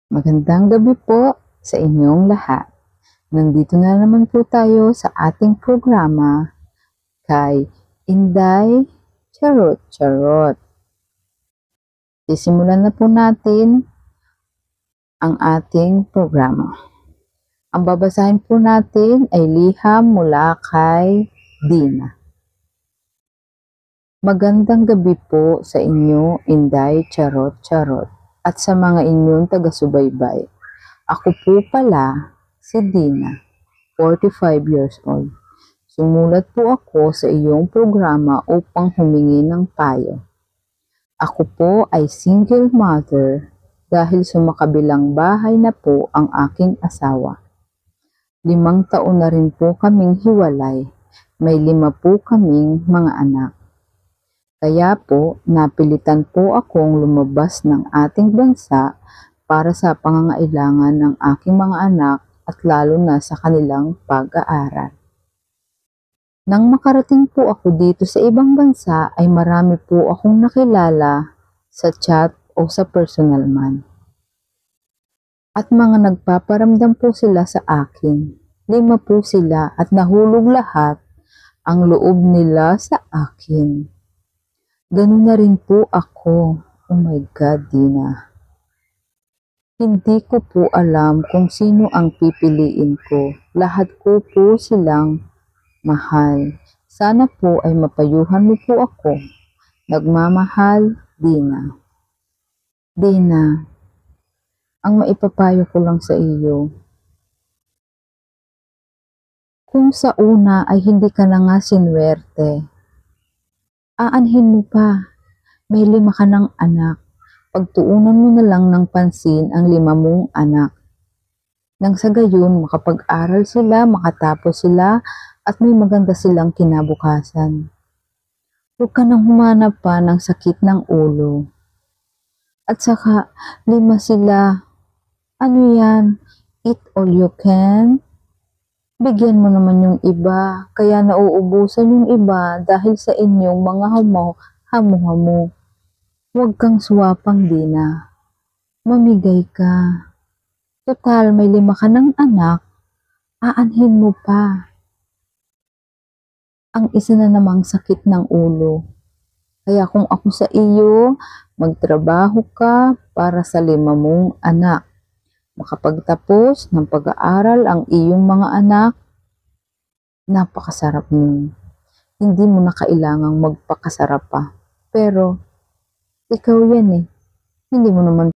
Magandang gabi po sa inyong lahat. Nandito na naman po tayo sa ating programa kay Inday Charot Charot. Sisimulan na po natin ang ating programa. Ang babasahin po natin ay liham mula kay Dina. Magandang gabi po sa inyo, Inday Charot Charot, at sa mga inyong taga-subaybay. Ako po pala si Dina, 45 years old. Sumulat po ako sa iyong programa upang humingi ng payo. Ako po ay single mother dahil sumakabilang bahay na po ang aking asawa. 5 taon na rin po kaming hiwalay. May 5 po kaming mga anak. Kaya po, napilitan po akong lumabas ng ating bansa para sa pangangailangan ng aking mga anak at lalo na sa kanilang pag-aaral. Nang makarating po ako dito sa ibang bansa ay marami po akong nakilala sa chat o sa personal man. At mga nagpaparamdam po sila sa akin. 5 po sila at nahulog lahat ang loob nila sa akin. Ganun na rin po ako. Oh my God, Dina. Hindi ko po alam kung sino ang pipiliin ko. Lahat ko po silang mahal. Sana po ay mapayuhan mo po ako. Nagmamahal, Dina. Dina, ang maipapayo ko lang sa iyo. Kung sa una ay hindi ka na nga sinwerte, aanhin mo pa. May 5 ka ng anak. Pagtuunan mo na lang ng pansin ang 5 mong anak. Nang sa gayon, makapag-aral sila, makatapos sila, at may maganda silang kinabukasan. Huwag ka nang humanap pa ng sakit ng ulo. At saka, 5 sila. Ano yan? Eat all you can? Bigyan mo naman yung iba, kaya nauubusan yung iba dahil sa inyong mga hamo-hamo. Huwag kang suwapang, Dina. Mamigay ka. Total, may 5 ka ng anak, aanhin mo pa. Ang isa na namang sakit ng ulo. Kaya kung ako sa iyo, magtrabaho ka para sa 5 mong anak. Makapagtapos ng pag-aaral ang iyong mga anak, napakasarap nun. Hindi mo na kailangang magpakasarap pa. Pero, ikaw yan eh. Hindi mo naman